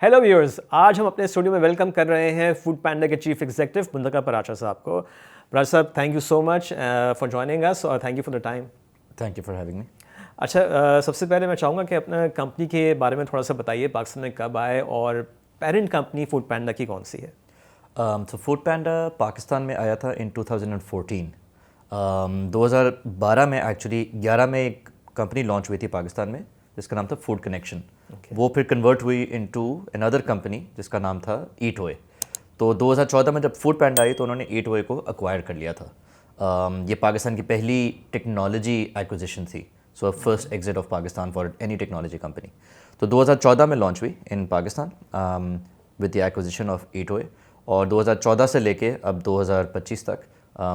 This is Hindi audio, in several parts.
हेलो व्यूअर्स, आज हम अपने स्टूडियो में वेलकम कर रहे हैं फूड पैंडा के चीफ एग्जीक्यूटिव मुंतका पराचा साहब को। पराचा साहब, thank you so much for joining us और thank you for the time. Thank you for having me. अच्छा, सबसे पहले मैं चाहूँगा कि अपना कंपनी के बारे में थोड़ा सा बताइए, पाकिस्तान में कब आए और पेरेंट कंपनी फूड पैंडा की कौन सी है? तो फूड पैंडा पाकिस्तान में आया था इन 2014। 2012 में एक्चुअली 11 में एक कंपनी लॉन्च हुई थी पाकिस्तान में जिसका नाम था फूड कनेक्शन। वो फिर कन्वर्ट हुई इनटू अनदर कंपनी जिसका नाम था ईटवे। तो 2014 में जब फूड पैंडा आई तो उन्होंने ईटवे को अक्वायर कर लिया था। ये पाकिस्तान की पहली टेक्नोलॉजी एक्विजिशन थी। So first exit of Pakistan for any technology company. तो 2014 में लॉन्च हुई in Pakistan with the acquisition of Eatoye, और 2014 से लेके अब 2025 तक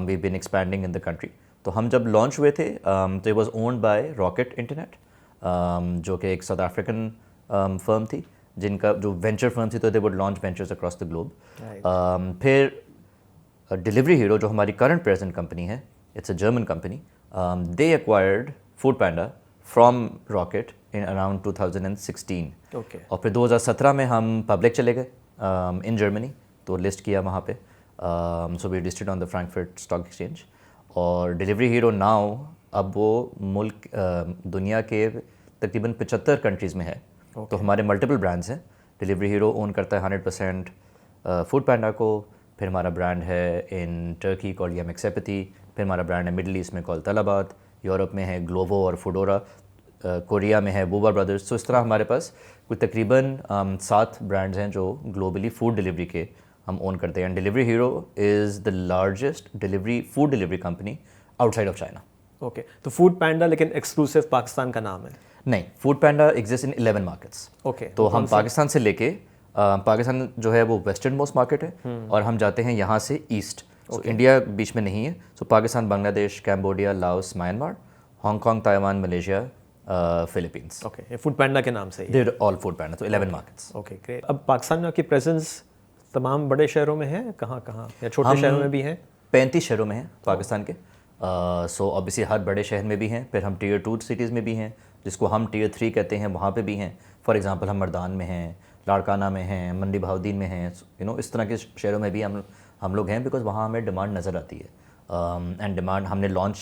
we been expanding in the country. तो हम जब लॉन्च हुए थे तो it was owned by Rocket Internet, जो कि एक साउथ अफ्रीकन फर्म थी जिनका जो वेंचर फर्म थी, तो they would launch ventures across the globe. फिर डिलीवरी हीरो जो हमारी करंट प्रेजेंट कंपनी है, it's a German company, they acquired food panda from rocket in around 2016। Okay. और फिर 2017 में हम पब्लिक चले गए इन जर्मनी, तो लिस्ट किया वहाँ पे। So we listed on the Frankfurt stock exchange. और डिलीवरी हीरो नाउ अब वो मुल्क दुनिया के तकरीबन 75 कंट्रीज़ में है। तो हमारे मल्टीपल ब्रांड्स हैं। डिलीवरी हीरो ओन करता है 100% फूड पैंडा को। फिर हमारा ब्रांड है इन टर्की कॉल्ड यमएक्सेपैथी। फिर हमारा ब्रांड है मिडल ईस्ट में कॉल तलाबात। यूरोप में है ग्लोवो और फूडोरा। कोरिया में है बूबा ब्रदर्स। तो इस तरह हमारे पास कुछ तकरीबन 7 ब्रांड्स हैं जो ग्लोबली फूड डिलीवरी के हम ओन करते हैं। And delivery hero is the largest food delivery company outside of China. Okay, तो फूड पैंडा लेकिन एक्सक्लूसिव पाकिस्तान का नाम है? नहीं, food panda exist in 11 markets. Okay, तो हम पाकिस्तान से लेके पाकिस्तान जो है वो वेस्टर्न मोस्ट मार्केट है, और हम जाते हैं यहाँ से ईस्ट। सो इंडिया बीच में नहीं है। So Pakistan, Bangladesh, Cambodia, Laos, Myanmar, Hong Kong, Taiwan, Malaysia, Philippines. Okay, ये फूड पैंडा के नाम से ही? देयर ऑल फूड पैंडा, तो 11 मार्केट्स। Okay, great. अब पाकिस्तान में आपकी प्रेजेंस तमाम बड़े शहरों में है, कहाँ कहाँ, या छोटे शहरों में भी हैं? 35 शहरों में हैं पाकिस्तान के। सो ऑब्वियसली हर बड़े शहर में भी हैं। फिर हम टीयर 2 सिटीज़ में भी हैं, जिसको हम टीयर 3 कहते हैं, वहाँ पे भी हैं। फॉर एग्जांपल हम मर्दान में हैं, लाड़काना में हैं, मंडी बहाउद्दीन में हैं। इस तरह के शहरों में भी हम लोग हैं, बिकॉज वहाँ हमें डिमांड नज़र आती है। एंड डिमांड हमने लॉन्च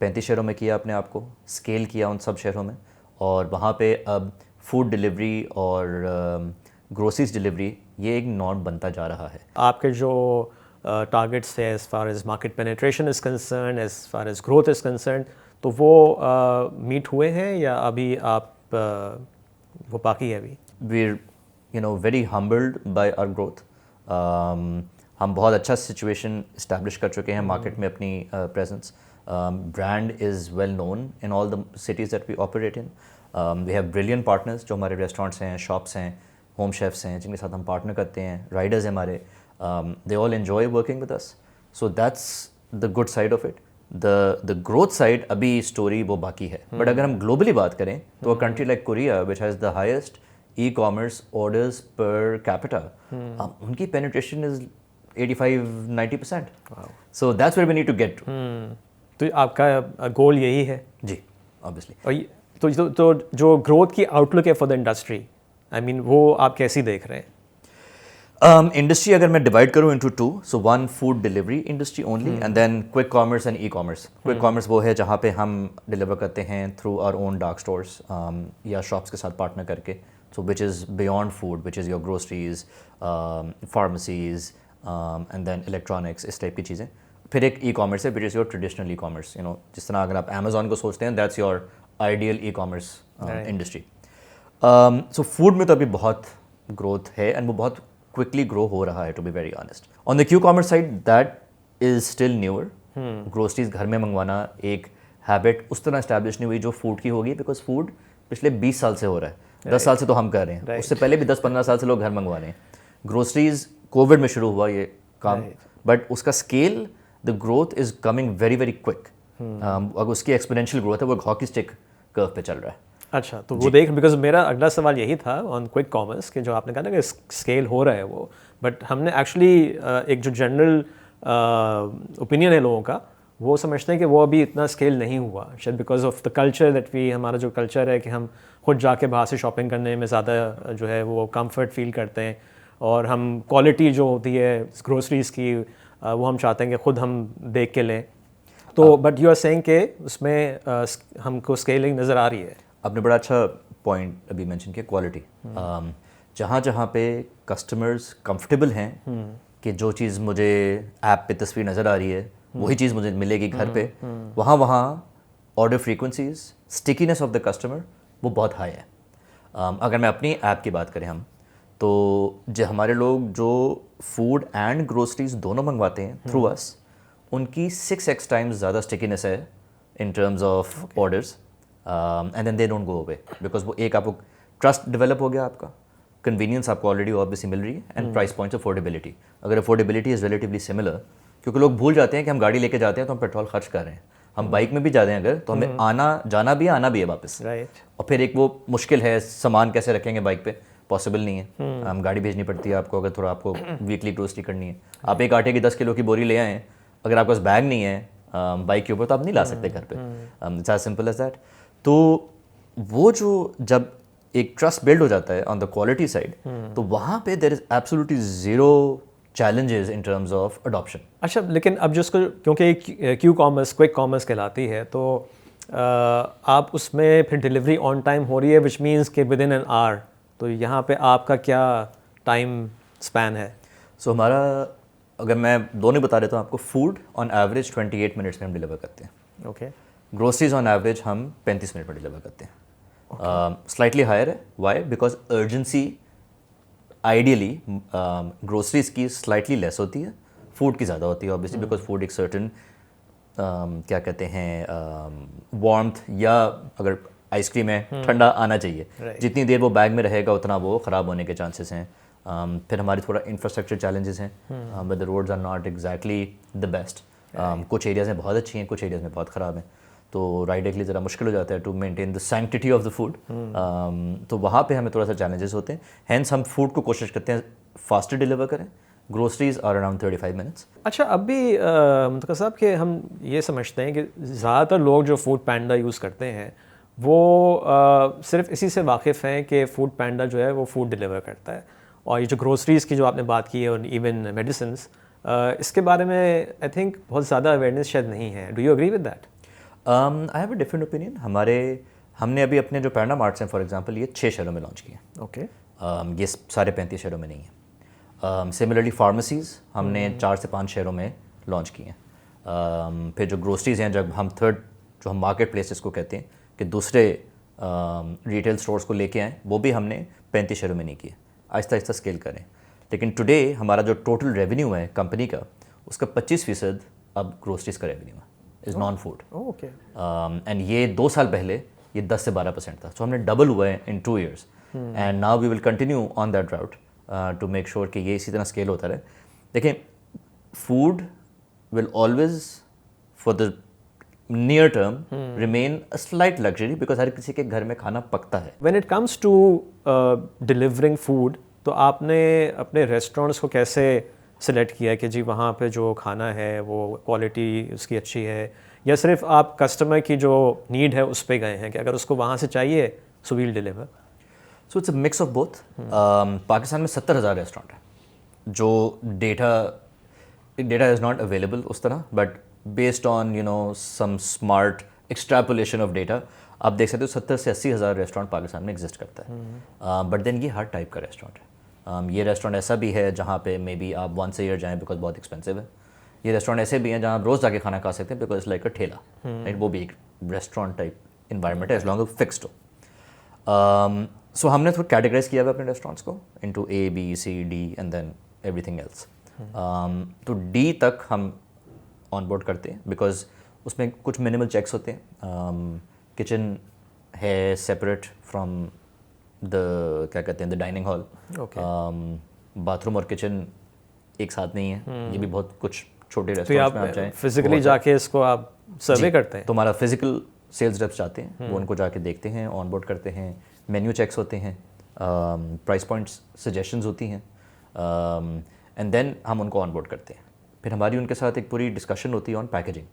35 शहरों में किया, अपने आप को स्केल किया उन सब शहरों में। और वहाँ पे अब फूड डिलीवरी और ग्रोसरीज डिलीवरी ये एक नॉर्म बनता जा रहा है। आपके जो टारगेट्स है as far as market penetration is concerned, as far as growth is concerned, तो वो मीट हुए हैं या अभी आप वो बाकी है अभी? We're very humbled by our growth. हम बहुत अच्छा सिचुएशन इस्टेब्लिश कर चुके हैं मार्केट में अपनी presence. Brand is well known in all the cities that we operate in. We have brilliant partners जो हमारे रेस्टोरेंट्स हैं, शॉप्स हैं, होम शेफ्स हैं, जिनके साथ हम पार्टनर करते हैं, राइडर्स हैं हमारे। They all enjoy working with us. So that's the good side of it. The growth side अभी स्टोरी वो बाकी है। बट अगर हम ग्लोबली बात करें तो country like Korea which has the highest e-commerce orders per capita, उनकी penetration is 85-90%। So that's where we need to get to. तो आपका गोल यही है? जी, ऑब्वियसली। और तो जो ग्रोथ की आउटलुक है for the industry, I mean वो आप कैसी देख रहे हैं? इंडस्ट्री अगर मैं डिवाइड करूँ into 2, so 1 food delivery industry only, and then quick commerce and e-commerce. Quick commerce वो है जहाँ पे हम डिलीवर करते हैं through our own dark stores या शॉप्स के साथ पार्टनर करके। So which is beyond food, which is your groceries, pharmacies and then electronics, इस टाइप की चीज़ें। फिर एक ई कॉमर्स है which is your traditional e-commerce. जिस तरह अगर आप अमेजोन को सोचते हैं, that's your ideal e commerce industry. So food में तो अभी बहुत ग्रोथ है एंड वो बहुत क्विकली ग्रो हो रहा है, to be very honest. On the Q commerce side that is still newer. Groceries घर में मंगवाना एक हैबिट उस तरह इस्टेब्लिश नहीं हुई जो फूड की होगी, बिकॉज फूड पिछले 20 साल से हो रहा है। 10 साल से तो हम कर रहे हैं, उससे पहले भी 10-15 साल से लोग घर मंगवा रहे हैं। ग्रोसरीज कोविड में शुरू हुआ ये काम, बट उसका scale, the growth is coming very very quick. अगर उसकी एक्सपोनेंशियल ग्रोथ है, वो हॉकी स्टिक कर्व पे चल रहा है। अच्छा, तो वो देख, बिकॉज मेरा अगला सवाल यही था ऑन क्विक कॉमर्स कि जो आपने कहा ना कि स्केल हो रहा है वो, बट हमने एक्चुअली एक जो जनरल ओपिनियन है लोगों का वो समझते हैं कि वो अभी इतना स्केल नहीं हुआ, शायद because of the culture that we, हमारा जो कल्चर है कि हम खुद जाके बाहर से शॉपिंग करने में ज़्यादा जो है वो कंफर्ट फील करते हैं, और हम क्वालिटी जो होती है ग्रोसरीज़ की वो हम चाहते हैं कि खुद हम देख के लें। तो बट यू आर सेइंग कि उसमें हमको स्केलिंग नज़र आ रही है। आपने बड़ा अच्छा पॉइंट अभी मेंशन किया, क्वालिटी। जहाँ जहाँ पे कस्टमर्स कंफर्टेबल हैं कि जो चीज़ मुझे ऐप पे तस्वीर नज़र आ रही है वही चीज़ मुझे मिलेगी घर पे, वहाँ वहाँ order frequencies, stickiness of the customer वो बहुत हाई है। अगर मैं अपनी ऐप की बात करें हम, तो जो हमारे लोग जो फूड एंड ग्रोसरीज दोनों मंगवाते हैं थ्रू अस, उनकी 6x टाइम्स ज़्यादा स्टिकीनेस है in terms of orders, and then they don't go away, because वो एक आपको ट्रस्ट डेवलप हो गया, आपका कन्वीनियंस आपको ऑलरेडी ऑब्वियसली मिल रही है, एंड प्राइस पॉइंट्स, अफोर्डेबिलिटी। अगर अफोर्डेबिलिटी इज़ रिलेटिवली सिमिलर, क्योंकि लोग भूल जाते हैं कि हम गाड़ी लेके जाते हैं तो हम पेट्रोल खर्च कर रहे हैं, हम बाइक में भी जाते हैं अगर तो हमें आना जाना भी है, आना भी है वापस, राइट। और फिर एक वो मुश्किल है, सामान कैसे रखेंगे बाइक पे, पॉसिबल नहीं है। हम गाड़ी भेजनी पड़ती है आपको, अगर थोड़ा आपको वीकली ग्रोसरी करनी है। आप एक आटे की 10 किलो की बोरी ले आए, अगर आपके पास बैग नहीं है बाइक के ऊपर, तो आप नहीं ला सकते घर पे। It's as simple as that. तो वो जो जब एक ट्रस्ट बिल्ड हो जाता है ऑन द क्वालिटी साइड, तो वहाँ पे there is absolutely zero challenges in terms of adoption. अच्छा, लेकिन अब जिसको, क्योंकि क्यू कॉमर्स क्विक कॉमर्स कहलाती है, तो आप उसमें फिर डिलीवरी ऑन टाइम हो रही है, विच मीन्स के विद इन एन आवर, तो यहाँ पे आपका क्या टाइम स्पैन है? सो हमारा, अगर मैं दोनों बता देता हूँ आपको, फूड ऑन एवरेज 28 मिनट्स में हम डिलीवर करते हैं। ओके। ग्रोसरीज ऑन एवरेज हम 35 मिनट में डिलीवर करते हैं। स्लाइटली हायर है, why? Because urgency ideally groceries की स्लाइटली लेस होती है, फूड की ज़्यादा होती है ऑब्वियसली, बिकॉज फूड एक सर्टन क्या कहते हैं वार्मथ, या अगर आइसक्रीम है ठंडा आना चाहिए, जितनी देर वो बैग में रहेगा उतना वो ख़राब होने के चांसेस हैं। फिर हमारी थोड़ा इंफ्रास्ट्रक्चर चैलेंजेस हैं, but the roads are not exactly the best. कुछ एरियाज़ में बहुत अच्छी हैं, कुछ एरियाज़ में बहुत ख़राब हैं, तो राइडर के लिए ज़रा मुश्किल हो जाता है to maintain the sanctity of the food. तो वहाँ पे हमें थोड़ा सा चैलेंजेस होते हैं, हैंस हम फूड को कोशिश करते हैं फास्टर डिलीवर करें। Groceries are around 35 minutes. अच्छा, अब भी मुतका साहब कि हम ये समझते हैं कि ज़्यादातर लोग जो फूड पैंडा यूज़ करते हैं वो सिर्फ इसी से वाकिफ़ हैं कि फूड पैंडा जो है वो फूड डिलीवर करता है, और ये जो ग्रोसरीज़ की जो आपने बात की है और इवन मेडिसिन्स, इसके बारे में आई थिंक बहुत ज़्यादा अवेयरनेस शायद नहीं है। Do you agree with that? I have a different opinion. हमने अभी अपने जो पैंडा मार्ट्स हैं फॉर एग्जांपल, ये 6 शहरों में लॉन्च किए। ओके। ये सारे 35 शहरों में नहीं है। सिमिलरली फार्मेसीज़ हमने 4 से 5 शहरों में लॉन्च किए हैं। फिर जो ग्रोसरीज़ हैं, जब हम थर्ड, जो हम मार्केट प्लेसेस को कहते हैं कि दूसरे रिटेल स्टोर्स को लेके आएँ, वो भी हमने 35 शहरों में नहीं किए, आहिस्ता आहिस्ता स्केल करें। लेकिन टुडे हमारा जो टोटल रेवेन्यू है कंपनी का, उसका 25% अब ग्रोसरीज़ का रेवेन्यू है, is non food. Okay. And ये 2 साल पहले ये 10 से 12% था, सो हमने डबल हुआ है in 2 years, and now we will continue on that route to make sure कि ये इसी तरह स्केल होता रहे। देखिए, food will always for the near term remain a slight luxury, because हर किसी के घर में खाना पकता है। When it comes to delivering food, तो आपने अपने रेस्टोरेंट्स को कैसे सेलेक्ट किया कि जी वहाँ पे जो खाना है वो क्वालिटी उसकी अच्छी है, या सिर्फ आप कस्टमर की जो नीड है उस पे गए हैं कि अगर उसको वहाँ से चाहिए so we'll deliver? So it's a mix of both. Pakistan में 70,000 रेस्टोरेंट है, जो डेटा इज़ नॉट अवेलेबल उस तरह, but based on some smart extrapolation of data आप देख सकते हो 70 से 80,000 रेस्टोरेंट पाकिस्तान में एग्जिस्ट करता है। बट देन ये हर टाइप का रेस्टोरेंट है। ये रेस्टोरेंट ऐसा भी है जहाँ पे मे बी आप वंस अ ईयर जाएँ बिकॉज बहुत एक्सपेंसिव है। ये रेस्टोरेंट ऐसे भी हैं जहाँ आप रोज़ जाके खाना खा सकते हैं बिकॉज इट्स लाइक अ ठेला, राइट? वो भी एक रेस्टोरेंट टाइप इन्वायरमेंट है, एज लॉन्ग एज फिक्स्ड हो। सो हमने थोड़ा कैटेगराइज किया हुआ अपने रेस्टोरेंट्स को into A, B, C, D and then everything else. तो D तक हम ऑन बोर्ड करते हैं बिकॉज उसमें कुछ मिनिमल चेक्स होते हैं। किचन है सेपरेट फ्रॉम द, क्या कहते हैं, द डाइनिंग हॉल। बाथरूम और किचन एक साथ नहीं है। ये भी बहुत कुछ छोटे रेस्टोरेंट्स में आप जाएँ, फिजिकली जाके इसको आप सर्वे करते हैं? तो हमारा फिजिकल सेल्स रेप्स जाते हैं, वो उनको जाके देखते हैं, ऑन बोर्ड करते हैं, मेन्यू चेक्स होते हैं, प्राइस पॉइंट्स सजेशंस होती हैं, एंड देन हम उनको ऑन बोर्ड करते हैं। फिर हमारी उनके साथ एक पूरी डिस्कशन होती है ऑन पैकेजिंग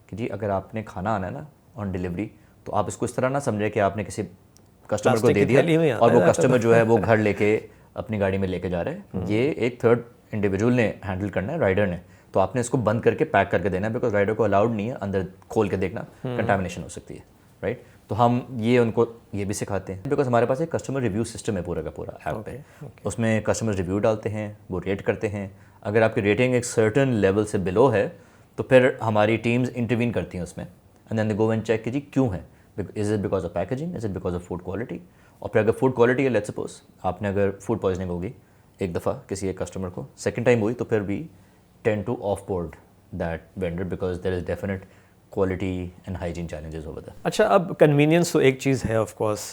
कि जी अगर आपने खाना आना है ना ऑन डिलीवरी, तो आप इसको इस तरह ना समझें कि आपने किसी कस्टमर को दे दिया और वो कस्टमर जो है वो घर लेके अपनी गाड़ी में लेके जा रहे हैं। ये एक थर्ड इंडिविजुअल ने हैंडल करना है, राइडर ने। तो आपने इसको बंद करके पैक करके देना है, बिकॉज राइडर को अलाउड नहीं है अंदर खोल के देखना, कंटामिनेशन हो सकती है, राइट। तो हम ये उनको ये भी सिखाते हैं, बिकॉज हमारे पास एक कस्टमर रिव्यू सिस्टम है पूरा का पूरा ऐप पे। उसमें कस्टमर रिव्यू डालते हैं, वो रेट करते हैं। अगर आपकी रेटिंग एक सर्टन लेवल से बिलो है तो फिर हमारी टीम्स इंटरवीन करती हैं उसमें, and then they go and check कि जी क्यों है, is it because of packaging, is it because of food quality. और फिर अगर फूड क्वालिटी है, लेट्स सपोज आपने अगर फूड पॉइजनिंग होगी एक दफ़ा किसी एक कस्टमर को, सेकंड टाइम हुई, तो फिर भी tend to off board that vendor, because there is definite quality and hygiene challenges over that. अच्छा, अब कन्वीनियंस तो एक चीज़ है ऑफ कोर्स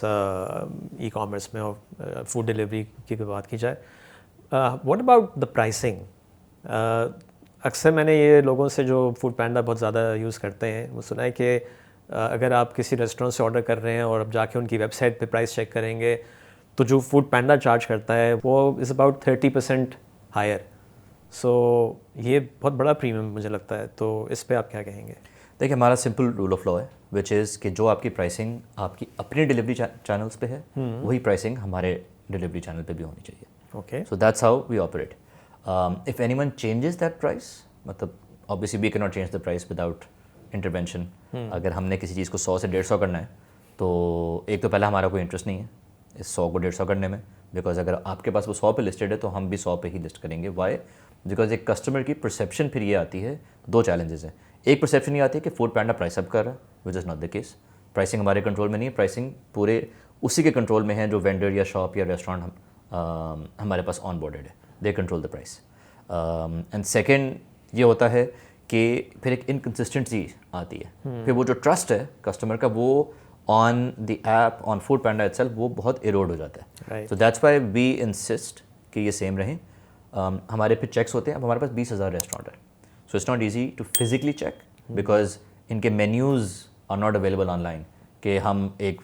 ई कॉमर्स में, और फूड डिलीवरी की बात की जाए, व्हाट अबाउट द प्राइसिंग? अक्सर मैंने ये लोगों से जो फूड पैंडा बहुत ज़्यादा यूज़ करते हैं, वो सुना है कि अगर आप किसी रेस्टोरेंट से ऑर्डर कर रहे हैं और अब जाके उनकी वेबसाइट पे प्राइस चेक करेंगे तो जो फूड पैंडा चार्ज करता है वो इज़ अबाउट 30% हायर। सो ये बहुत बड़ा प्रीमियम मुझे लगता है, तो इस पे आप क्या कहेंगे? देखिए, हमारा सिंपल रूल ऑफ लॉ है, विच इज़ कि जो आपकी प्राइसिंग आपकी अपने डिलीवरी चैनल्स पे है, वही प्राइसिंग हमारे डिलीवरी चैनल पे भी होनी चाहिए। Okay, so that's how we operate. If anyone changes that price, मतलब obviously we can not change the price without intervention. अगर हमने किसी चीज़ को 100 से 150 करना है, तो एक तो पहला हमारा कोई इंटरेस्ट नहीं है इस 100 को 150 करने में, बिकॉज अगर आपके पास वो 100 पे लिस्टेड है तो हम भी 100 पे ही लिस्ट करेंगे। वाई? बिकॉज एक कस्टमर की परसेप्शन फिर ये आती है, दो चैलेंजेस हैं। एक परसेप्शन ये आती है कि फूड पैंडा प्राइस अप कर रहा है, which is not the case. Pricing हमारे कंट्रोल में नहीं है, प्राइसिंग पूरे उसी के कंट्रोल में है जो वेंडर या शॉप या रेस्टोरेंट हमारे पास ऑन बोर्डेड है, they control the price. And second ये होता है कि फिर एक इनकन्सिस्टेंसी आती है, फिर वो जो ट्रस्ट है कस्टमर का वो on the app, on food panda itself, वो बहुत इरोड हो जाता है। तो दैट्स व्हाई वी इंसिस्ट कि ये सेम रहें। हमारे फिर चेक्स होते हैं, अब हमारे पास 20,000 रेस्टोरेंट है, so it's not easy to physically check, because इनके menus are not available online कि हम एक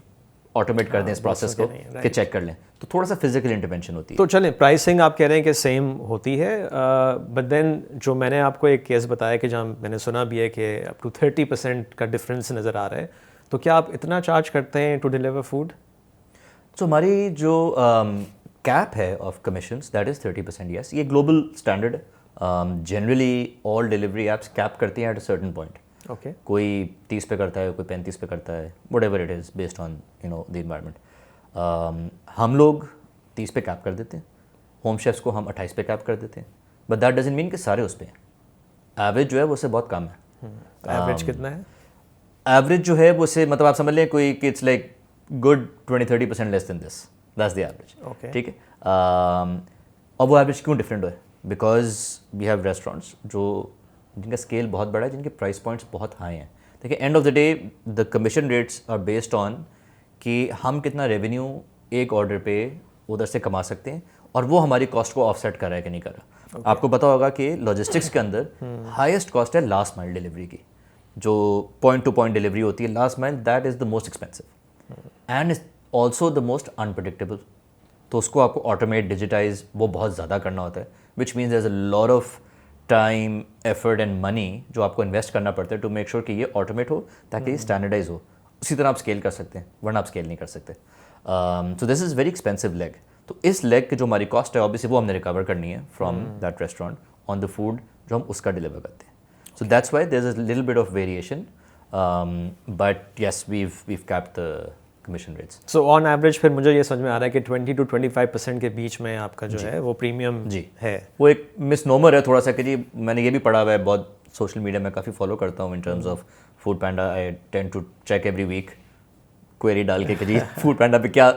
ऑटोमेट कर दें इस प्रोसेस को कि चेक कर लें, तो थोड़ा सा फिजिकल इंटरवेंशन होती है। तो चलें, प्राइसिंग आप कह रहे हैं कि सेम होती है, बट देन जो मैंने आपको एक केस बताया कि जहाँ मैंने सुना भी है कि अप टू 30% का डिफरेंस नज़र आ रहा है, तो क्या आप इतना चार्ज करते हैं टू डिलीवर फूड? तो हमारी जो कैप है of commissions that is 30%, yes. ये ग्लोबल स्टैंडर्ड है। Generally all delivery apps cap करती हैं at a certain point. Okay, कोई 30 पे करता है, कोई 35 पे करता है, whatever it is based on you know the environment. हम लोग 30 पे कैप कर देते हैं, होम शेफ्स को हम 28 पे कैप कर देते हैं, बट दैट डजंट मीन कि सारे उस पे हैं। एवरेज जो है वो उससे बहुत कम है। एवरेज कितना है? एवरेज जो है वो से मतलब आप समझ लें कोई कि it's like good 20-30% less than this, that's the average. Okay. ठीक है। और वो एवरेज क्यों डिफरेंट है? बिकॉज वी हैव रेस्टोरेंट्स जो जिनका स्केल बहुत बड़ा है, जिनके प्राइस पॉइंट्स बहुत हाई हैं। देखिए, end of the day the commission rates are based on कि हम कितना रेवेन्यू एक ऑर्डर पे उधर से कमा सकते हैं, और वो हमारी कॉस्ट को ऑफसेट कर रहा है कि नहीं कर रहा। आपको पता होगा कि लॉजिस्टिक्स के अंदर हाईएस्ट कॉस्ट है लास्ट माइल डिलीवरी की, जो पॉइंट टू पॉइंट डिलीवरी होती है last mile, that is the most expensive and is also the most unpredictable. तो उसको आपको ऑटोमेट, डिजिटाइज वो बहुत ज़्यादा करना होता है, which means there is a lot of time, effort and money जो आपको इन्वेस्ट करना पड़ता है टू मेक श्योर कि ये ऑटोमेट हो, ताकि ये स्टैंडर्डाइज हो। उसी तरह आप स्केल कर सकते हैं, वरना आप स्केल नहीं कर सकते। So this is very expensive leg. तो इस लेग की जो हमारी कॉस्ट है ऑब्वियसली वो हमने रिकवर करनी है from that restaurant on the food जो हम उसका डिलीवर करते हैं। So that's why there is a little bit of variation, but yes we've capped the commission rates. So on average फिर मुझे ये समझ में आ रहा है कि 20 to 25% के बीच में आपका जो है वो प्रीमियम है। वो एक मिसनोमर है थोड़ा सा कि जी, मैंने ये भी पढ़ा हुआ है, बहुत सोशल मीडिया में काफ़ी फॉलो करता हूँ in terms of Foodpanda. I tend to check every week, query डाल के कि जी फूड पैंडा पे क्या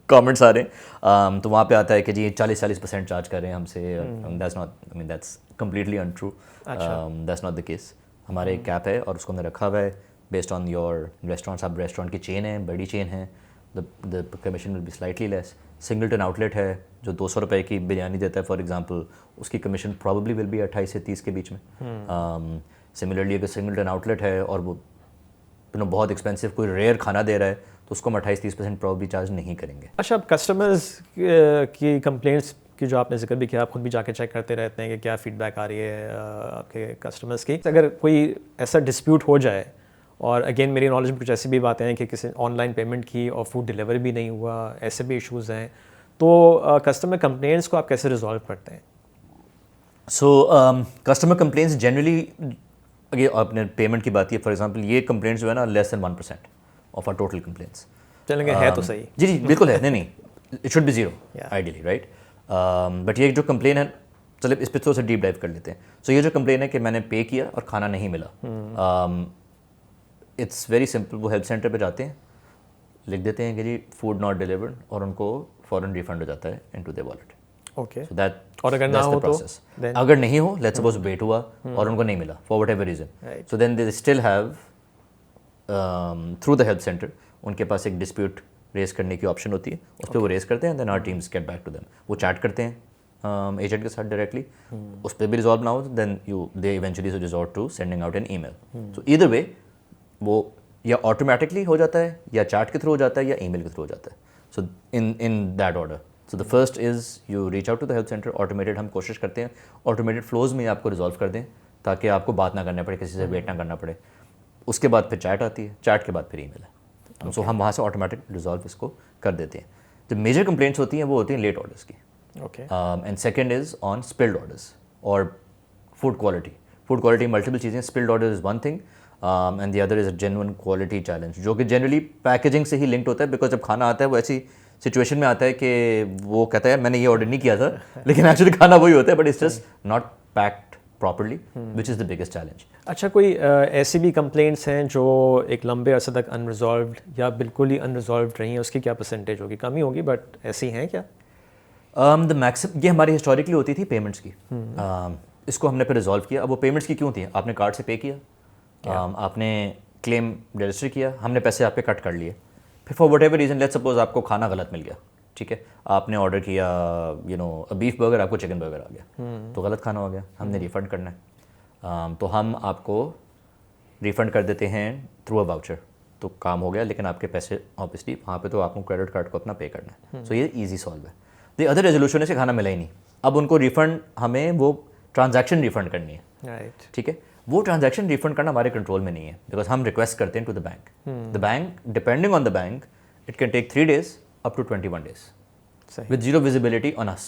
कमेंट्स आ रहे हैं। तो वहाँ पे आता है कि जी 40% चार्ज कर रहे हैं हमसे। That's not, I mean that's completely untrue, that's not the case. हमारे एक कैप है और उसको हमने रखा हुआ है बेस्ड ऑन योर रेस्टोरेंट। अब रेस्टोरेंट की चेन है, बड़ी चेन है, the commission will be slightly less. Singleton outlet है जो 200 रुपये की बिरयानी देता है फॉर एग्जांपल, उसकी कमीशन प्रॉबली विल बी 28 से 30 के बीच में। सिमिलरली अगर सिंगलटन आउटलेट है और वो बहुत एक्सपेंसिव कोई रेयर खाना दे रहा है तो उसको हम 28-30% प्रॉबली चार्ज नहीं करेंगे। अच्छा, अब कस्टमर्स की कंप्लेंट्स कि जो आपने जिक्र भी किया, आप खुद भी जाके चेक करते रहते हैं कि क्या फीडबैक आ रही है आपके कस्टमर्स की। अगर कोई ऐसा डिस्प्यूट हो जाए, और अगेन मेरी नॉलेज में कुछ ऐसी भी बातें हैं कि किसी ऑनलाइन पेमेंट की और फूड डिलीवरी भी नहीं हुआ, ऐसे भी इश्यूज़ हैं, तो कस्टमर कंप्लेंट्स को आप कैसे रिजॉल्व करते हैं? सो कस्टमर कंप्लेंट्स जनरली, अगर आपने पेमेंट की बात की, फॉर एग्जांपल ये कंप्लेंट्स जो है ना less than 1% of our total complaints. चलेंगे, है तो सही। जी जी बिल्कुल है, नहीं it should be zero Yeah. Ideally, right. But ये जो कंप्लेन है, चलिए इस पर थोड़ा सा डीप डाइव कर लेते हैं। सो ये जो कंप्लेन है कि मैंने पे किया और खाना नहीं मिला, इट्स वेरी सिंपल। वो हेल्प सेंटर पे जाते हैं, लिख देते हैं कि जी फूड नॉट डिलीवर्ड, और उनको फ़ौरन रिफंड हो जाता है into their wallet. Okay. So that, और अगर ना हो तो then? अगर नहीं हो, लेट्स सपोज वेट हुआ और उनको नहीं मिला for whatever reason, Right. So then they still have through the help center उनके पास एक डिस्प्यूट रेज करने की ऑप्शन होती है। उस पर वो रेज करते हैं, then our teams get back to them. वो चैट करते हैं एजेंट के साथ डायरेक्टली, उस पर भी रिजॉल्व ना हो, then they eventually resort to sending out an email. So either way वो या ऑटोमेटिकली हो जाता है, या चैट के थ्रू हो जाता है, या ईमेल के थ्रू हो जाता है। So in that order. So the first is you reach out to the help centre. Automated हम कोशिश करते हैं ऑटोमेटेड फ्लोज में आपको रिजॉल्व कर दें, ताकि आपको बात ना करना पड़े, किसी से वेट ना करना पड़े। उसके बाद फिर चैट आती है, चैट के बाद फिर ईमेल है। सो हम वहाँ से ऑटोमेटिक रिजॉल्व इसको कर देते हैं। जो मेजर कंप्लेंट्स होती हैं वो होती हैं लेट ऑर्डर्स की, okay. And second is on spilled orders और food quality. Food quality multiple चीज़ें, spilled order is one thing and the other is a genuine quality challenge, जो कि जनरली पैकेजिंग से ही लिंक्ड होता है। बिकॉज जब खाना आता है वो ऐसी सिचुएशन में आता है कि वो कहता है मैंने ये ऑर्डर नहीं किया था, लेकिन एक्चुअली खाना वही होता है, but it's just not packed properly, which is the biggest challenge. अच्छा, कोई ऐसी भी कंप्लेंट्स हैं जो एक लंबे अरसे तक अनरिजॉल्व्ड या बिल्कुल ही अनरिजॉल्व्ड रही हैं, उसकी क्या परसेंटेज होगी? कमी होगी, बट ऐसी हैं क्या? द मैक्सिमम, ये हमारी हिस्टोरिकली होती थी पेमेंट्स की। इसको हमने फिर रिजॉल्व किया। अब वो पेमेंट्स की क्यों थी? आपने कार्ड से पे किया, आपने क्लेम रजिस्टर किया, हमने पैसे आप पे कट कर लिए, फिर for what ever reason, let's suppose आपको खाना गलत मिल गया, ठीक है, आपने ऑर्डर किया बीफ बर्गर, आपको चिकन बर्गर आ गया, तो गलत खाना हो गया, हमने रिफ़ंड करना है। तो हम आपको रिफ़ंड कर देते हैं थ्रू अ वाउचर, तो काम हो गया। लेकिन आपके पैसे ऑब्वियसली वहाँ पे तो आपको क्रेडिट कार्ड को अपना पे करना है। सो ये ईजी सॉल्व है। द अदर रेजोल्यूशन है कि खाना मिला ही नहीं, अब उनको रिफ़ंड, हमें वो ट्रांजैक्शन रिफ़ंड करनी है, राइट। ठीक है। वो ट्रांजैक्शन रिफंड करना हमारे कंट्रोल में नहीं है, बिकॉज हम रिक्वेस्ट करते हैं to the bank. The bank, depending on the bank, it can take 3 days up to 21 days सही। With zero visibility on us.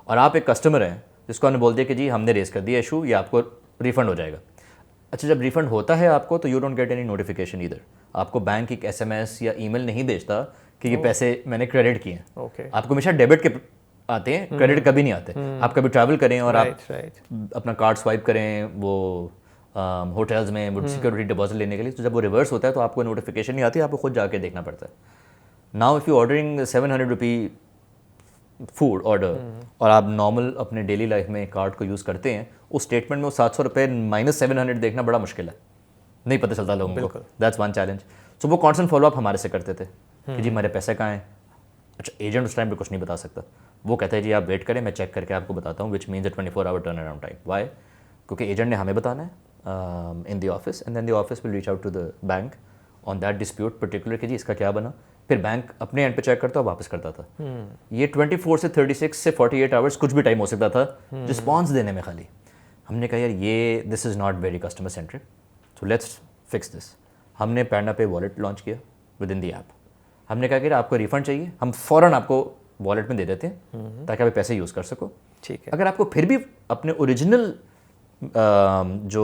और आप एक कस्टमर हैं जिसको हमने बोल दिया कि जी हमने रेस कर दिया इशू, ये आपको रिफंड हो जाएगा। अच्छा, जब रिफंड होता है आपको, तो you don't get any notification either. आपको बैंक एक SMS या ईमेल नहीं भेजता कि ये पैसे मैंने क्रेडिट किए हैं। ओके। आपको हमेशा डेबिट के आते हैं, क्रेडिट कभी नहीं आते। आप कभी ट्रैवल करें और आप राइट। अपना कार्ड स्वाइप करें वो होटल्स में वो सिक्योरिटी डिपॉजिट लेने के लिए, तो जब वो रिवर्स होता है तो आपको नोटिफिकेशन नहीं आती, आपको खुद जाके देखना पड़ता है। Now if you ordering 700 rupee food order और आप नॉर्मल अपने डेली लाइफ में कार्ड को यूज़ करते हैं, उस स्टेटमेंट में वो 700 रुपये माइनस 700 देखना बड़ा मुश्किल है, नहीं पता चलता लोगों को। That's one challenge. सो वो कॉन्स्टेंट फॉलोअप हमारे से करते थे कि जी हमारे पैसे कहाँ हैं। अच्छा, एजेंट उस टाइम पे कुछ नहीं बता सकता, वो कहता है जी आप वेट करें, मैं चेक करके आपको बताता हूँ, which means 24 hour turnaround time. Why? क्योंकि एजेंट ने हमें बताना है in the office, and then the office will reach out to the bank on that dispute particular कि जी इसका क्या बना। फिर बैंक अपने एंड पे चेक करता और वापस करता था। ये 24 से 36 से 48 आवर्स कुछ भी टाइम हो सकता था रिस्पॉन्स देने में खाली। हमने कहा यार ये this is not very customer centric, so let's fix this. हमने पैंडा पे वॉलेट लॉन्च किया विद इन द ऐप। हमने कहा कि आपको रिफंड चाहिए, हम फ़ौरन आपको वॉलेट में दे देते हैं ताकि आप पैसे यूज़ कर सको। ठीक है। अगर आपको फिर भी अपने ओरिजिनल जो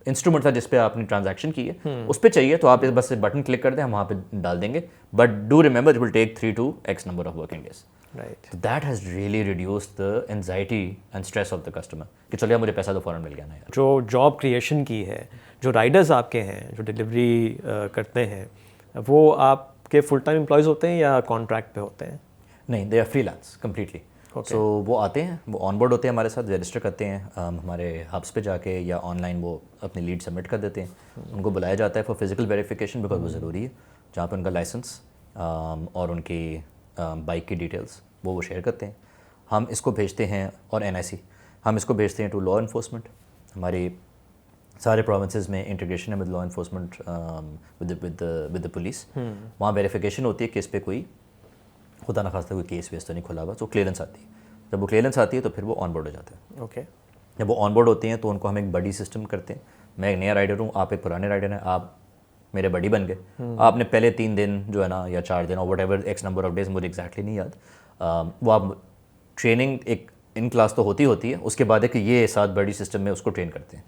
इंस्ट्रूमेंट था जिस पे आपने ट्रांजैक्शन की है उस पे चाहिए, तो आप इस बस बटन क्लिक कर दें, हम वहाँ पे डाल देंगे। But do remember it will take 3 to X number of working days. Right. That has really reduced the anxiety and stress of the customer कि चलिए मुझे पैसा तो फ़ौरन मिल गया ना यार। जो जॉब क्रिएशन की है, जो राइडर्स आपके हैं जो डिलीवरी करते हैं, वो आपके फुल टाइम एम्प्लॉयज़ होते हैं या कॉन्ट्रैक्ट पे होते हैं? नहीं, दे आर फ्रीलांस कम्प्लीटली। सो वो आते हैं, वो ऑनबोर्ड होते हैं हमारे साथ, रजिस्टर करते हैं हमारे हब्स पे जाके, या ऑनलाइन वो अपनी लीड सबमिट कर देते हैं। उनको बुलाया जाता है फॉर फिजिकल वेरिफिकेशन, बिकॉज वो ज़रूरी है, जहाँ पे उनका लाइसेंस और उनकी बाइक की डिटेल्स वो शेयर करते हैं। हम इसको भेजते हैं, और NIC हम इसको भेजते हैं टू लॉ इन्फोर्समेंट। हमारे सारे प्रोविंसेस में इंटीग्रेशन है with law enforcement with the police. वहाँ वेरिफिकेशन होती है कि इस पर कोई खुदा न खास्ता कोई केस वेस तो नहीं खुला हुआ, तो क्लियरेंस आती है। जब वो क्लियरेंस आती है तो फिर वो ऑन बोर्ड हो जाते हैं। ओके। जब वो ऑन बोर्ड होते हैं तो उनको हम एक बडी सिस्टम करते हैं। मैं एक नया राइडर हूँ, आप एक पुराने राइडर हैं, आप मेरे बडी बन गए। आपने पहले 3 दिन जो है ना, या 4 दिन और what ever x number of days, मुझे एग्जैक्टली नहीं याद, वो आप ट्रेनिंग एक इन क्लास तो होती है, उसके बाद है कि ये 7 बडी सिस्टम में उसको ट्रेन करते हैं,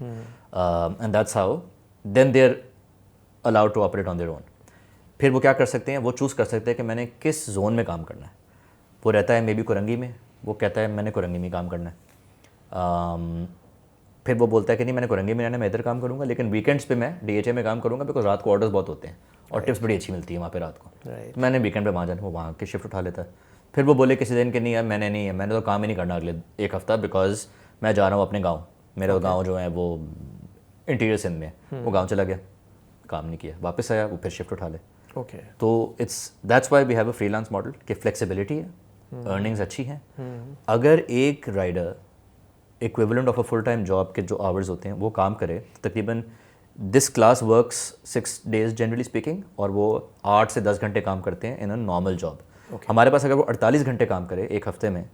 and that's how then they are allowed to operate on their own. फिर वो क्या कर सकते हैं, वो चूज़ कर सकते हैं कि मैंने किस जोन में काम करना है। वो रहता है मे बी कुरंगी में, वो कहता है मैंने कुरंगी में काम करना है। फिर वो बोलता है कि नहीं मैंने कुरंगी में रहना है, मैं इधर काम करूँगा, लेकिन वीकेंड्स पे मैं DHA में काम करूँगा, बिकॉज रात को ऑर्डर्स बहुत होते हैं और टिप्स बड़ी अच्छी मिलती है वहाँ पे रात को। तो मैंने वीकेंड पे वहाँ जाना, वो वहाँ की शिफ्ट उठा लेता है। फिर वो बोले किसी दिन कि नहीं यार मैंने तो काम ही नहीं करना अगले 1 हफ्ता, बिकॉज मैं जा रहा हूँ अपने गाँव। मेरा गाँव जो है वो इंटीरियर सिंध में है, वो गाँव चला गया, काम नहीं किया, वापस आया, वो फिर शिफ्ट उठा ले। ओके। तो that's why we have a freelance model कि फ्लेक्सिबिलिटी है, अर्निंग्स अच्छी हैं। अगर एक rider equivalent of a full time job के जो आवर्स होते हैं वो काम करे, तकरीबन this class works 6 days generally speaking, और वो 8 से 10 घंटे काम करते हैं इन अ नॉर्मल जॉब। हमारे पास अगर वो 48 घंटे काम करे एक हफ्ते में,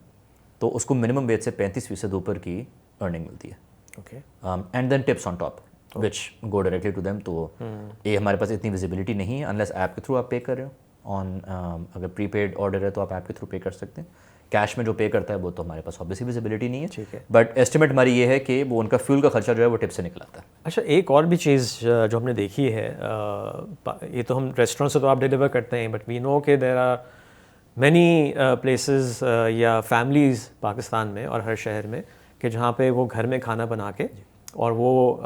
तो उसको मिनिमम वेज से 35% ऊपर की अर्निंग मिलती है। Okay. And then tips on top which go directly to them. तो ये हमारे पास इतनी विजिबिलिटी नहीं है अनलेस ऐप के थ्रू आप पे कर रहे हो ऑन, अगर प्रीपेड ऑर्डर है तो आप ऐप के थ्रू पे कर सकते हैं। कैश में जो पे करता है वो तो हमारे पास ऑब्वियसली विजिबिलिटी नहीं है, ठीक है। बट एस्टिमेट हमारी ये है कि वो उनका फ्यूल का खर्चा जो है वो टिप से निकलाता है। अच्छा, एक और भी चीज़ जो हमने देखी है, ये तो हम रेस्टोरेंट से तो आप डिलीवर करते हैं, बट वी नो कि देयर आर मैनी प्लेसेस या फैमिलीज़ पाकिस्तान में और हर शहर में कि जहाँ पे वो घर में खाना बना के और वो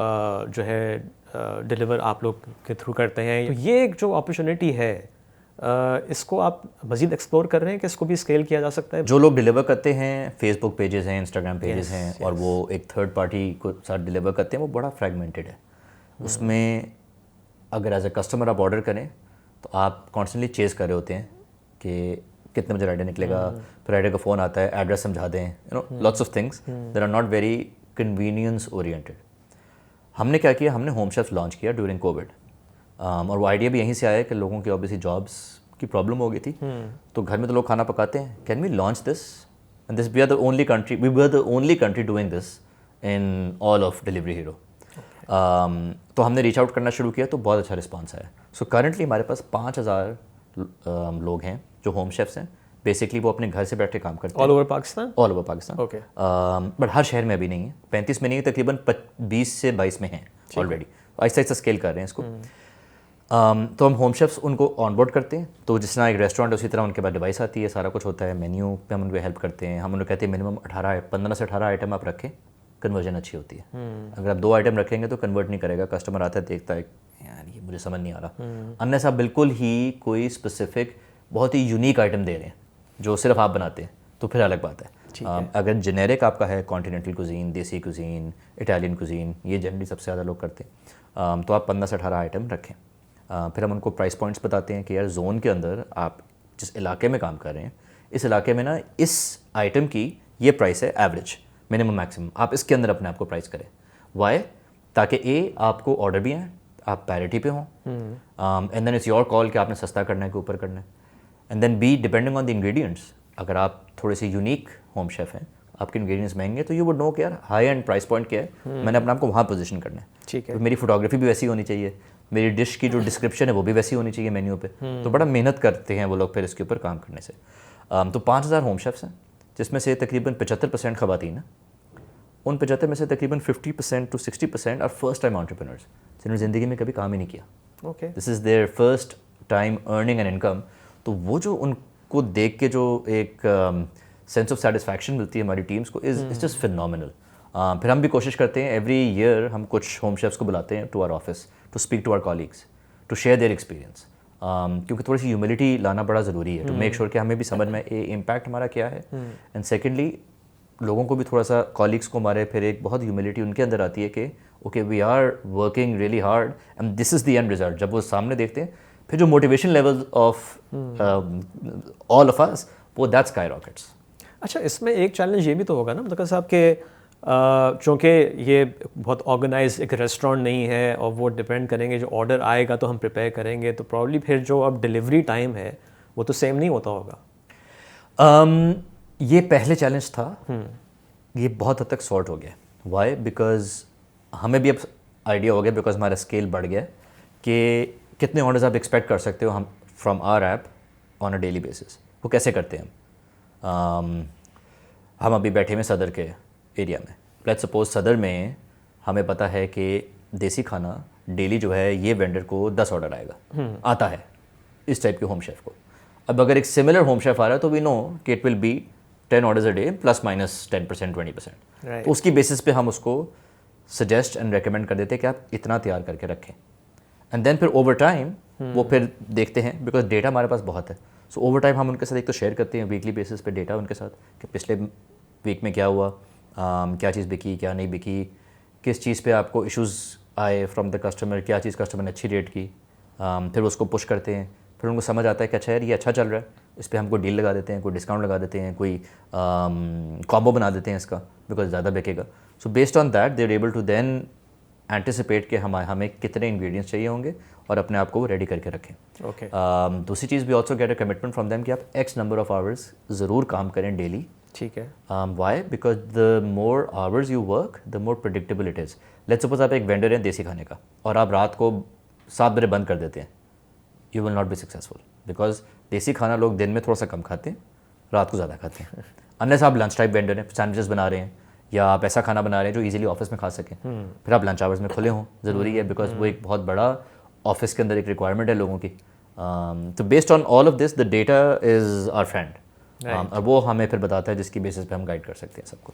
जो है डिलीवर आप लोग के थ्रू करते हैं। तो ये एक जो अपॉर्चुनिटी है, इसको आप मज़ीद एक्सप्लोर कर रहे हैं कि इसको भी स्केल किया जा सकता है? जो लोग डिलीवर करते हैं, फेसबुक पेजेस हैं, इंस्टाग्राम पेजेस हैं, और वो एक थर्ड पार्टी को साथ डिलीवर करते हैं, वो बड़ा फ्रैगमेंटेड है। उसमें अगर एज ए कस्टमर आप ऑर्डर करें तो आप कॉन्स्टेंटली चेज़ कर रहे होते हैं कि कितने बजे राइडर निकलेगा, फिर राइडर का फ़ोन आता है, एड्रेस समझा दें, you know lots of things that are not very convenience oriented. हमने क्या किया, हमने होम शेफ्स लॉन्च किया ड्यूरिंग कोविड, और वो आइडिया भी यहीं से आया कि लोगों की ऑब्वियसली जॉब्स की प्रॉब्लम हो गई थी, तो घर में तो लोग खाना पकाते हैं, can we launch this, and this we are the only country doing this in all of Delivery Hero. तो हमने रीच आउट करना शुरू किया, तो बहुत अच्छा रिस्पॉन्स आया। सो करंटली हमारे पास 5000 लोग हैं जो होम शेफ्स हैं। बेसिकली वो अपने घर से बैठ के काम करते हैं all over Pakistan? All over Pakistan. Okay. But हर शहर में अभी नहीं है, 35 में नहीं है, तकरीबन 20 से 22 में हैं ऑलरेडी। आहिस्ता आहिस्ता स्केल कर रहे हैं इसको। तो हम होम शेफ्स उनको ऑनबोर्ड करते हैं, तो जिस तरह एक रेस्टोरेंट उसी तरह उनके पास डिवाइस आती है, सारा कुछ होता है, मेन्यू पे हम उनको हेल्प करते हैं। हम उनको कहते हैं मिनिमम 15 से 18 आइटम आप रखें, कन्वर्जन अच्छी होती है। अगर आप 2 आइटम रखेंगे तो कन्वर्ट नहीं करेगा, कस्टमर आता है देखता है यार ये मुझे समझ नहीं आ रहा। अनलेस आप बिल्कुल ही कोई स्पेसिफिक बहुत ही यूनिक आइटम दे रहे हैं जो सिर्फ आप बनाते हैं, तो फिर अलग बात है। अगर जेनेरिक आपका है कॉन्टिनेंटल कुजीन, देसी कुजीन, इटालियन कुजीन, ये जनरली सबसे ज़्यादा लोग करते हैं, तो आप 15 से 18 आइटम रखें। फिर हम उनको प्राइस पॉइंट्स बताते हैं कि यार जोन के अंदर आप जिस इलाके में काम कर रहे हैं, इस इलाके में ना इस आइटम की ये प्राइस है एवरेज, मिनिमम मैक्सिमम, आप इसके अंदर अपने आप को प्राइस करें। वाई? ताकि ए आपको ऑर्डर भी आए, आप पैरिटी पे हों, and then it's your call कि आपने सस्ता करना है कि ऊपर करना है। And then be depending on the ingredients, अगर आप थोड़े से यूनिक होम शेफ हैं, आपके इंग्रेडिएंट्स महंगे, तो यू वुड नो कि यार हाई एंड प्राइस पॉइंट क्या है, मैंने अपने आप को वहाँ पोजीशन करना है। ठीक है। तो मेरी फोटोग्राफी भी वैसी होनी चाहिए, मेरी डिश की जो डिस्क्रिप्शन है वो भी वैसी होनी चाहिए मेन्यू पे। तो बड़ा मेहनत करते हैं वो लोग फिर इसके ऊपर काम करने से। तो 5000 होम शेफ्स हैं, जिसमें से तकरीबन 75% ख़वातीन हैं। उन 75 में से तकरीबन 50% to 60% are first time entrepreneurs, जिन्होंने ज़िंदगी में कभी काम ही नहीं किया। Okay. This is their first time earning an income. तो वो जो उनको देख के जो एक सेंस ऑफ सेटिस्फैक्शन मिलती है हमारी टीम्स को, इज़ जस्ट फिनोमिनल। फिर हम भी कोशिश करते हैं, एवरी ईयर हम कुछ होम शेफ्स को बुलाते हैं to our office to speak to our colleagues, to share their experience, क्योंकि थोड़ी सी ह्यूमिलिटी लाना बड़ा ज़रूरी है, टू मेक श्योर कि हमें भी समझ में इम्पैक्ट हमारा क्या है, एंड सेकेंडली लोगों को भी थोड़ा सा, कॉलीग्स को हमारे फिर एक बहुत ह्यूमिलिटी उनके अंदर आती है कि okay we are working really hard and this is the end result. जब वो सामने देखते हैं, फिर जो motivation level of all of us, वो दैट स्काई रॉकेट्स। अच्छा, इसमें एक चैलेंज ये भी तो होगा ना मतलब साहब के, चूँकि ये बहुत ऑर्गेनाइज एक रेस्टोरेंट नहीं है और वो डिपेंड करेंगे जो ऑर्डर आएगा तो हम प्रिपेयर करेंगे, तो प्रॉब्ली फिर जो अब डिलीवरी टाइम है वो तो सेम नहीं होता होगा। ये पहले चैलेंज था, ये बहुत हद तक सॉर्ट हो गया। वाई? बिकॉज हमें भी अब आइडिया हो गया, बिकॉज हमारा स्केल बढ़ गया कि कितने ऑर्डर्स आप एक्सपेक्ट कर सकते हो हम from our app on a daily basis. वो कैसे करते हैं हम अभी बैठे हुए सदर के एरिया में। लेट्स सपोज सदर में हमें पता है कि देसी खाना डेली जो है ये वेंडर को 10 ऑर्डर आएगा, आता है इस टाइप के होम शेफ़ को। अब अगर एक सिमिलर होम शेफ़ आ रहा है तो वी नो कि it will be 10 orders a debt plus minus 10% 20%। तो उसकी बेसिस पे हम उसको सजेस्ट एंड रेकमेंड कर देते हैं कि आप इतना तैयार करके रखें। एंड देन फिर ओवर टाइम वो फिर देखते हैं, बिकॉज डेटा हमारे पास बहुत है। सो ओवर टाइम हम उनके साथ एक तो शेयर करते हैं वीकली बेसिस पे डेटा उनके साथ कि पिछले वीक में क्या हुआ, क्या चीज़ बिकी, क्या नहीं बिकी, किस चीज़ पे आपको इश्यूज़ आए फ्रॉम द कस्टमर, क्या चीज़ कस्टमर ने अच्छी रेट की। फिर उसको पुश करते हैं, फिर उनको समझ आता है कि अच्छा यार ये अच्छा चल रहा है, इस पर हम कोई डील लगा देते हैं, कोई डिस्काउंट लगा देते हैं, कोई कॉम्बो बना देते हैं इसका, बिकॉज ज़्यादा बिकेगा। So based on that they are able to then anticipate कि हमें कितने इंग्रेडिएंट्स चाहिए होंगे और अपने आप को रेडी करके रखें। Okay. दूसरी चीज़ भी also get a commitment from them कि आप एक्स नंबर ऑफ आवर्स ज़रूर काम करें डेली। ठीक है। Why? Because the more hours you work the more predictable it is. Let's suppose आप एक वेंडर हैं देसी खाने का और आप रात को 7 बजे बंद कर देते हैं, you will not be successful, because देसी खाना लोग दिन में थोड़ा सा कम खाते हैं, रात को ज़्यादा खाते हैं। अनलेस आप लंच टाइप वेंडर हैं, सैंडविचेस बना रहे हैं या आप ऐसा खाना बना रहे हैं जो इजीली ऑफिस में खा सकें, फिर आप लंच आवर्स में खुले हों, ज़रूरी है, बिकॉज वो एक बहुत बड़ा ऑफिस के अंदर एक रिक्वायरमेंट है लोगों की। तो based on all of this the data is our friend, और वो हमें फिर बताता है जिसकी बेसिस पे हम गाइड कर सकते हैं सबको।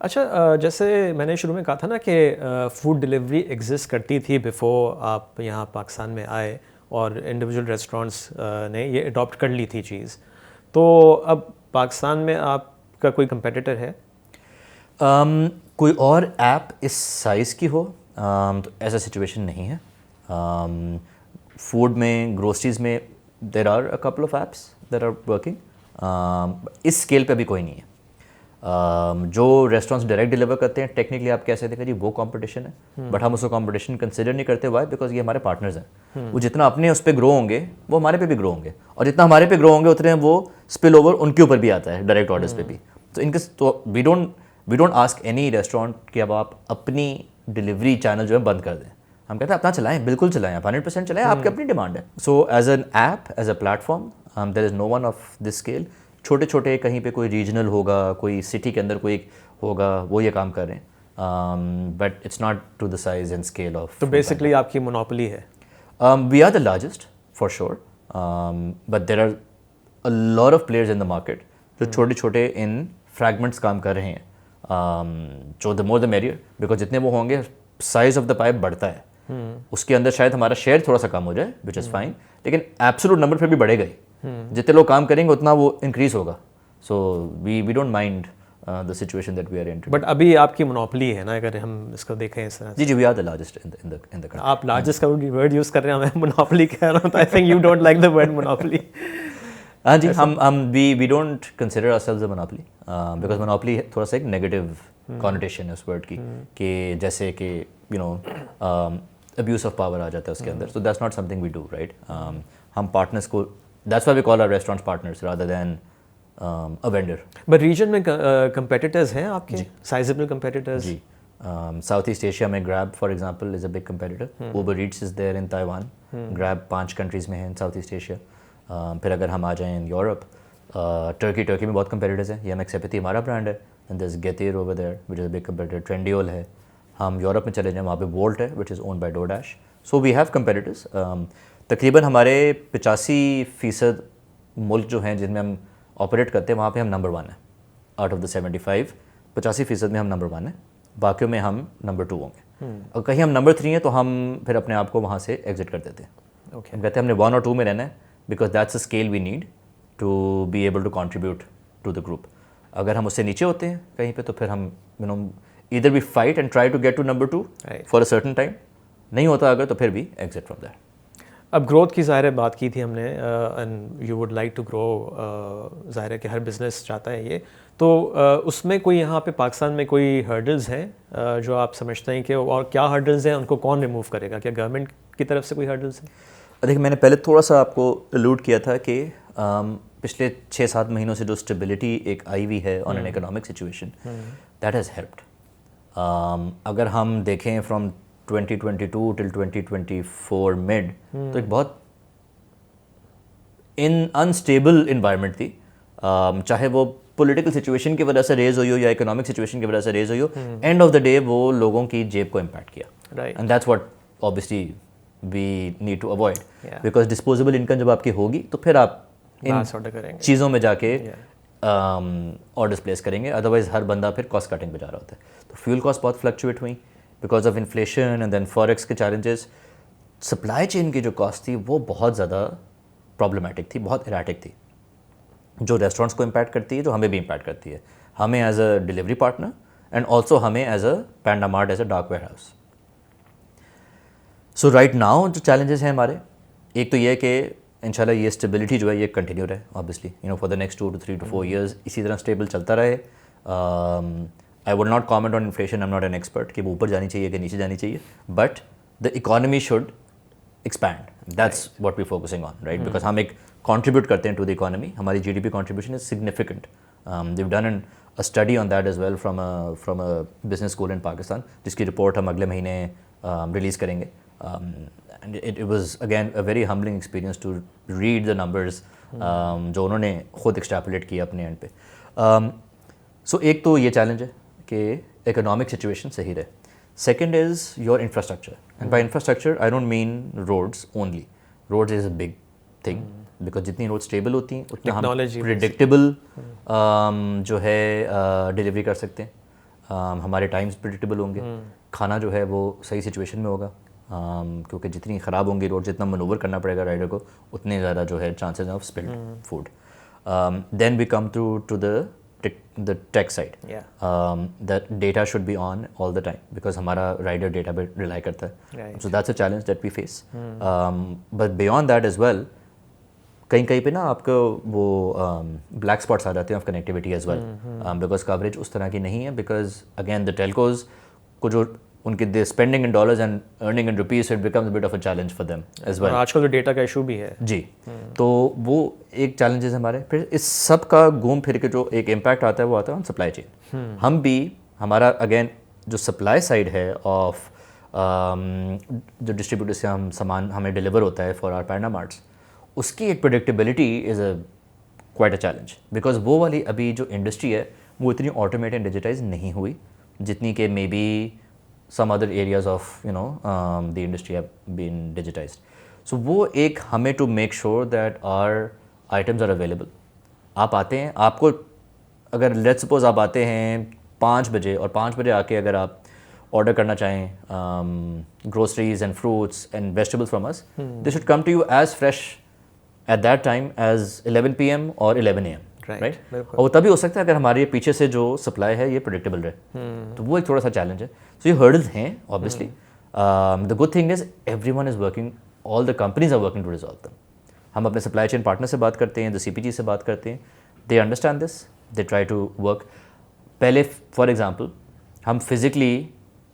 अच्छा, जैसे मैंने शुरू में कहा था ना कि फूड डिलीवरी एग्जिस्ट करती थी बिफोर आप यहाँ पाकिस्तान में आए और इंडिविजुअल रेस्टोरेंट्स ने ये अडॉप्ट कर ली थी चीज़, तो अब पाकिस्तान में आपका कोई कंपेटिटर है? कोई और ऐप इस साइज़ की हो तो ऐसा सिचुएशन नहीं है। फूड में, ग्रोसरीज में there are a couple of apps that are working, इस स्केल पे भी कोई नहीं है। जो रेस्टोरेंट्स डायरेक्ट डिलीवर करते हैं टेक्निकली आप कह सकते हैं कि जी वो कंपटीशन है, बट हम उसको कंपटीशन कंसिडर नहीं करते। वाई? बिकॉज ये हमारे पार्टनर्स हैं। वो जितना अपने उस पर ग्रो होंगे वो हमारे पे भी ग्रो होंगे, और जितना हमारे पे ग्रो होंगे उतने वो स्पिल ओवर उनके ऊपर भी आता है डायरेक्ट ऑर्डर्स पे भी। तो इनके तो we don't ask any restaurant कि अब आप अपनी डिलीवरी चैनल जो है बंद कर दें। हम कहते हैं अपना चलाएं, बिल्कुल चलाएं, आप 100% चलाएं, आपकी अपनी डिमांड है। So as an app, as a platform, there is no one of this scale. छोटे छोटे कहीं पे कोई रीजनल होगा, कोई सिटी के अंदर कोई होगा, वो ये काम कर रहे हैं, but it's not to the size and scale of. तो बेसिकली आपकी मोनोपोली है? We are the largest for sure, but there are a lot of players in the market जो छोटे छोटे इन फ्रैगमेंट्स काम कर रहे हैं। जो the more the merrier, because जितने वो होंगे साइज ऑफ द पाइप बढ़ता है, उसके अंदर शायद हमारा शेयर थोड़ा सा कम हो जाए, विच इज़ फाइन, लेकिन एब्सोल्यूट नंबर फिर भी बढ़ेगा ही। जितने लोग काम करेंगे उतना वो इंक्रीज होगा। So we don't mind the situation that we are in. But अभी आपकी मोनोपोली है ना, अगर हम इसको देखें इस तरह से। जी we are the largest in the country. आप लार्जेस्ट का वर्ड यूज़ कर रहे हैं, मैं मोनोपोली कह रहा हूँ, तो I think you don't like the word monopoly. हाँ जी, हम we don't consider ourselves a monopoly, because monopoly थोड़ा सा एक नेगेटिव कॉनोटेशन है उस वर्ड की, कि जैसे कि you know abuse of power आ जाता है उसके अंदर। So that's not something we do, right. हम पार्टनर्स को, that's why we call our restaurants partners rather than a vendor. But region में कंपेटिटर्स हैं आपके, साइजेबल कंपेटिटर्स? जी, साउथ ईस्ट एशिया में Grab for example is a big competitor. Uber Eats is there in Taiwan. Grab 5 countries में है इन साउथ ईस्ट एशिया। फिर अगर हम आ जाएँ इन यूरोप, टर्की में बहुत कंपेटिटर्स हैं। ये एक्सेप्टी हमारा ब्रांड है, and there is Getir over there which is a big competitor. Trendyol है। हम यूरोप में चले जाएँ, वहाँ पे वोल्ट है which is owned by DoorDash. So we have competitors. तकरीबन हमारे 85% मुल्क जो हैं जिनमें हम ऑपरेट करते हैं, वहाँ पे हम नंबर 1 है। आउट ऑफ द 75, 85% में हम नंबर 1 है, बाकियों में हम नंबर 2 होंगे। और कहीं हम नंबर 3 हैं तो हम फिर अपने आप को वहाँ से एग्जिट कर देते हैं। हम कहते हैं हमने 1 और 2 में रहना है, because that's a scale we need to be able to contribute to the group. अगर हम उससे नीचे होते हैं कहीं पे, तो फिर हम either we fight and try to get to number 2 for a certain time, नहीं होता अगर तो फिर भी एग्जिट फ्रॉम दैट। अब ग्रोथ की ज़ाहिर है बात की थी हमने, and you would like to grow, ज़ाहिर है कि हर बिज़नेस चाहता है ये, तो उसमें कोई यहाँ पे पाकिस्तान में कोई हर्डल्स हैं जो आप समझते हैं कि, और क्या हर्डल्स हैं, उनको कौन रिमूव करेगा? क्या गवर्नमेंट की तरफ से कोई हर्डल्स हैं? देखिए, मैंने पहले थोड़ा सा आपको अलूड किया था कि पिछले 6-7 महीनों से जो स्टेबिलिटी एक आई हुई है on an economic situation, that has helped. अगर हम देखें फ्रॉम 2022 टिल 2024 मिड, तो एक बहुत अनस्टेबल इन्वायरमेंट थी. चाहे वो पॉलिटिकल सिचुएशन की वजह से रेज हुई हो या इकोनॉमिक सिचुएशन की वजह से रेज हुई हो, एंड ऑफ द डे वो लोगों की जेब को इम्पैक्ट किया. Right. And that's what obviously we need to avoid, Yeah. Because disposable income जब आपकी होगी तो फिर आप इन मास ऑर्डर करेंगे. चीज़ों में जाके ऑर्डर्स प्लेस करेंगे. अदरवाइज हर बंदा फिर कॉस्ट कटिंग पे जा रहा होता है. तो फ्यूल कॉस्ट बहुत फ्लक्चुएट हुई because of inflation and then forex के चैलेंजेस. सप्लाई चेन की जो कॉस्ट थी वो बहुत ज़्यादा प्रॉब्लमेटिक थी, बहुत इराटिक थी, जो रेस्टोरेंट्स को इम्पैक्ट करती है, जो हमें भी इम्पैक्ट करती है, हमें as a delivery partner and also हमें as a Panda Mart, as a dark warehouse. So right now जो चैलेंजेस हैं हमारे, एक तो ये है कि इंशाल्लाह ये स्टेबिलिटी जो है ये कंटिन्यू रहे, obviously for the next 2 to 3 to 4 years इसी तरह स्टेबल चलता रहे. I would not comment on inflation, I am not an expert कि वो ऊपर जानी चाहिए कि नीचे जानी चाहिए, but the economy should expand. That's what we're focusing on, right? Because हम एक contribute करते हैं to the economy. हमारी GDP contribution is significant. They've done a study on that as well from a business school in Pakistan, जिसकी report हम अगले महीने release करेंगे. And it was again a very humbling experience to read the numbers जो उन्होंने खुद extrapolate किया अपने end पे. So एक तो ये challenge है कि economic situation सही रहे. Second is your infrastructure. And by infrastructure, I don't mean roads only. Roads is a big thing because जितनी roads stable होती हैं उतना हम Technology predictable जो है डिलीवरी कर सकते हैं. हमारे टाइम्स प्रिडिक्टेबल होंगे. खाना जो है वो सही सिचुएशन में होगा क्योंकि जितनी ख़राब होंगी रोड, जितना मनूवर करना पड़ेगा राइडर को, उतने ज़्यादा जो है chances of spilled food. Then we come to the tech side. Yeah. That data should be on all the time because हमारा rider data पे rely करता है. Right. So that's a challenge that we face. But beyond that as well, कहीं पे ना आपको वो black spots आ जाते हैं of connectivity as well. Because coverage उस तरह की नहीं है because again the telcos को जो उनके the spending in dollars and earning in rupees, so it becomes a bit of a challenge for them as well. और आजकल तो डेटा का इशू भी है. जी. तो वो एक चैलेंजेस हमारे. फिर इस सब का घूम फिर के जो एक इम्पैक्ट आता है वो आता है ऑन सप्लाई चेन. हम भी हमारा अगेन जो सप्लाई साइड है ऑफ जो डिस्ट्रीब्यूटर से हम सामान हमें डिलीवर होता है फॉर आवर पैंडा मार्ट्स, उसकी एक predictability is a quite a challenge because वो वाली अभी जो इंडस्ट्री है वो इतनी ऑटोमेटेड एंड डिजिटाइज नहीं हुई जितनी कि may be some other areas of the industry have been digitized. So वो एक हमें to make sure that our items are available. आप आते हैं, आपको अगर let's suppose आप आते हैं 5 बजे और 5 बजे आके अगर आप ऑर्डर करना चाहें groceries and fruits and vegetables from us, they should come to you as fresh at that time as 11 PM or 11 AM. Right. और वो तभी हो सकता है अगर हमारे पीछे से जो सप्लाई है ये प्रेडिक्टेबल रहे. तो वो एक थोड़ा सा चैलेंज है. सो ये हर्डल्स हैं obviously. The good thing is everyone is working, all the companies are working to resolve them. हम अपने सप्लाई चेन पार्टनर से बात करते हैं, द CPG से बात करते हैं, they understand this, they try to work. पहले फॉर एग्जाम्पल हम फिजिकली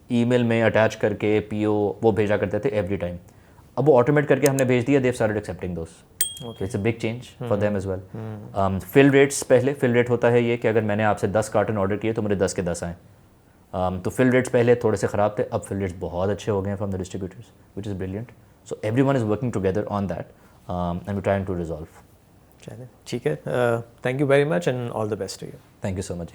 ईमेल में अटैच करके PO वो भेजा करते थे एवरी टाइम. अब वो ऑटोमेट करके हमने भेज दिया, they have started accepting those. It's a big change for them as well. Fill rates, पहले फिल रेट होता है ये कि अगर मैंने आपसे 10 कार्टन ऑर्डर किए तो मुझे 10 के 10 आए. तो फिल रेट्स पहले थोड़े से ख़राब थे, अब फिल रेट्स बहुत अच्छे हो गए हैं from the distributors, which is brilliant. So every one is working together on that and we trying to resolve. चलिए ठीक है. Thank you very much and all the best to you. Thank you so much.